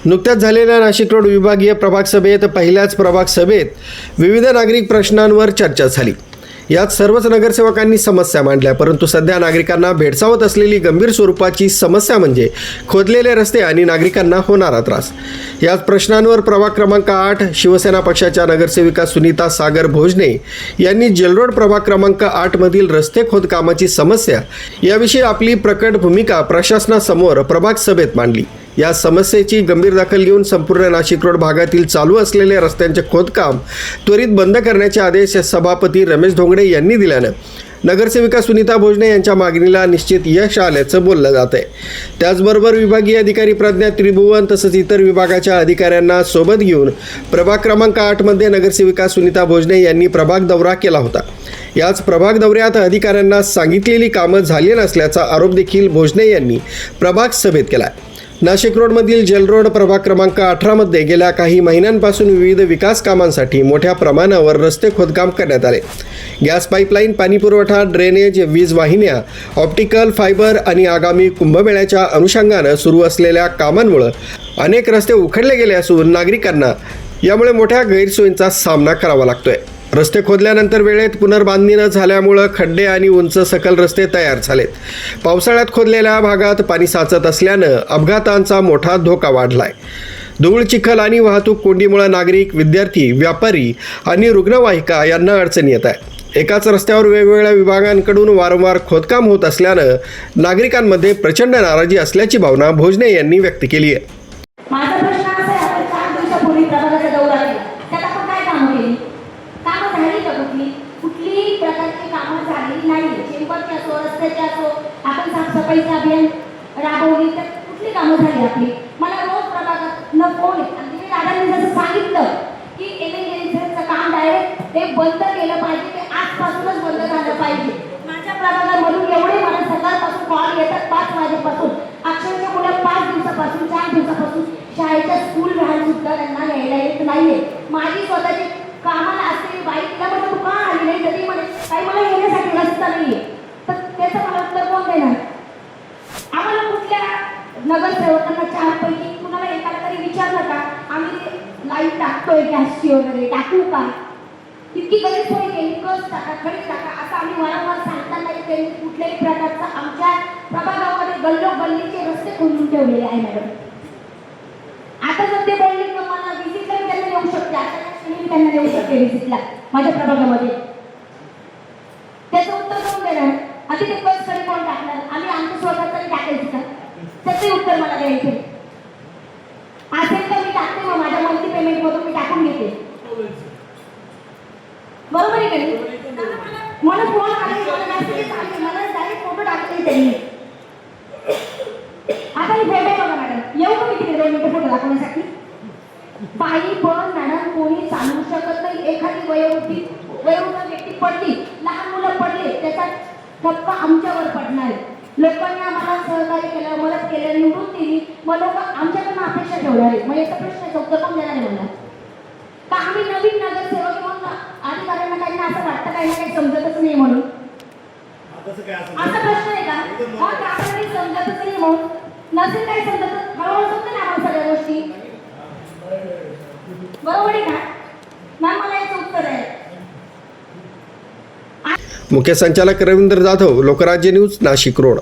नुकत्याच झालेल्या नाशिक रोड विभागीय प्रभाग सभेत पहिल्याच प्रभाग सभेत विविध नागरिक प्रश्नांवर चर्चा झाली। यात सर्वच नगरसेवकांनी समस्या मांडल्या, परंतु सध्या नागरिकांना भेडसावत असलेली गंभीर स्वरूपाची समस्या म्हणजे खोदलेले रस्ते आणि नागरिकांना होणारा त्रास। याच प्रश्नांवर प्रभाग क्रमांक 8 शिवसेना पक्षाच्या नगरसेविका सुनीता सागर भोजने यांनी जेलरोड प्रभाग क्रमांक 8 मधील रस्ते खोदकामाची समस्या याविषयी आपली प्रकट भूमिका प्रशासनासमोर प्रभाग सभेत मांडली। या समस्येची गंभीर दखल घेऊन संपूर्ण नाशिक रोड भागातील चालू असलेले रस्त्यांचे खोदकाम त्वरित बंद करण्याचे आदेश सभापती रमेश धोंगडे यांनी दिल्यानं नगरसेविका सुनीता भोजने यांच्या मागणीला निश्चित यश आल्याचं बोललं जात आहे। त्याचबरोबर विभागीय अधिकारी प्रज्ञा त्रिभुवन तसंच इतर विभागाच्या अधिकाऱ्यांना सोबत घेऊन प्रभाग क्रमांक 8 मध्ये नगरसेविका सुनीता भोजने यांनी प्रभाग दौरा केला होता। याच प्रभाग दौऱ्यात अधिकाऱ्यांना सांगितलेली कामं झाली नसल्याचा आरोप देखील भोजने यांनी प्रभाग सभेत केला। नाशिक रोडमधील जेलरोड प्रभाग क्रमांक 18 मध्ये गेल्या काही महिन्यांपासून विविध विकास कामांसाठी मोठ्या प्रमाणावर रस्ते खोदकाम करण्यात आले। गॅस पाईपलाईन, पाणीपुरवठा, ड्रेनेज, वीज वाहिन्या, ऑप्टिकल फायबर आणि आगामी कुंभमेळ्याच्या अनुषंगानं सुरू असलेल्या कामांमुळे अनेक रस्ते उखडले गेले असून नागरिकांना यामुळे मोठ्या गैरसोयींचा सामना करावा लागतोय। रस्ते खोदल्यानंतर वेळेत पुनर्बांधणी न झाल्यामुळं खड्डे आणि उंच सकल रस्ते तयार झालेत। पावसाळ्यात खोदलेल्या भागात पाणी साचत असल्यानं अपघातांचा मोठा धोका वाढलाय। धूळ, चिखल आणि वाहतूक कोंडीमुळे नागरिक, विद्यार्थी, व्यापारी आणि रुग्णवाहिका यांना अडचणी येत आहे। एकाच रस्त्यावर वेगवेगळ्या विभागांकडून वारंवार खोदकाम होत असल्यानं नागरिकांमध्ये प्रचंड नाराजी असल्याची भावना भोजने यांनी व्यक्त केली आहे। माझा प्रश्न असा आहे, आपण 4 दिवसापूर्वी प्रभागाचा दौरा केला, त्यात आपण काय कामं केली? कामं झाली का? कुठली प्रकारची कामं झालेली नाही। चेंबरची असो, रस्त्याची असो, आपण साफसफाईचं अभियान राबवली, तर कुठली कामं झाली आपली? मला रोज प्रभागात न फोन येत आणि मी दादांनी जसं सांगितलं की एमएनएचं काम डायरेक्ट ते बंद केलं पाहिजे, ते आजपासूनच बंद झालं पाहिजे। माझ्या प्रभागामधून एवढे मला सकाळपासून कॉल येतात 5 वाजेपासून, अक्षरशः मुलं 5 दिवसापासून 4 दिवसापासून शाळेच्या स्कूल व्हॅन सुद्धा त्यांना यायला येत नाहीये। माझी स्वतःची कामाला असलेली बाईकला म्हटलं तू का आली नाही, तरी म्हणे काही मला येण्यासाठी रस्ता नाहीये। तर त्याचं मला उत्तर कोण देणार? आम्हाला कुठल्या नगरसेवकांना 4 पैकी कुणाला एकाला तरी विचारलं का आम्ही लाईट टाकतोय गॅसची वगैरे, टाकू का? इतकी गैरसोय केली, कस टाका, खडी टाका, असं आम्ही वारंवार सांगताना त्यांनी कुठल्याही प्रकारचा आमच्या प्रभागामध्ये गल्लोगल्लीचे रस्ते खोदून ठेवलेले आहे। मॅडम, आता जर ते बोलले की मला व्हिजिटला त्यांना येऊ शकते, आता मी त्यांना येऊ शकते व्हिजिटला माझ्या प्रभागामध्ये, त्याचं उत्तर कोण देणार? आधी ते कस खडी कोण टाकणार? आम्ही आमचं स्वतः तरी टाकायचं का? त्याचे उत्तर मला द्यायचे असेल तर मी टाकते, मग माझ्या मंथली पेमेंट मधून मी टाकून घेते, बरोबर आहे का नाही? मला फोन आले, मला मेसेज आले, मला डायरेक्ट फोटो टाकले त्यांनी। आता ही फोटो बघा मॅडम, येऊ का मी तिकडे 2 मिनिटं फोटो दाखवण्यासाठी? पायी पण मॅडम कोणी चालू शकत नाही। एखादी वयोवृद्ध व्यक्ती पडली, लहान मुलं पडले, त्याचा ठपका आमच्यावर पडणार आहे। लोकांनी आम्हाला सहकार्य केलं, मदत केलं, निवडून दिली, मग लोक आमच्याकडून अपेक्षा ठेवणार आहे। मग याचा प्रश्न उत्तर कोण देणार आहे मला? का आम्ही नवीन नगरसेवक म्हणून अधिकाऱ्यांना काही असं वाटतं काही ना काही समजतच नाही म्हणून? असा प्रश्न आहे का? काही समजतच नाही म्हणून नसेल काही समजत, हळूहळू समजेल आम्हाला सगळ्या गोष्टी, बरोबर आहे का? मॅम, मला याचं उत्तर आहे। मुख्य संचालक रवींद्र जाधव, लोकराज्य न्यूज, नाशिक रोड।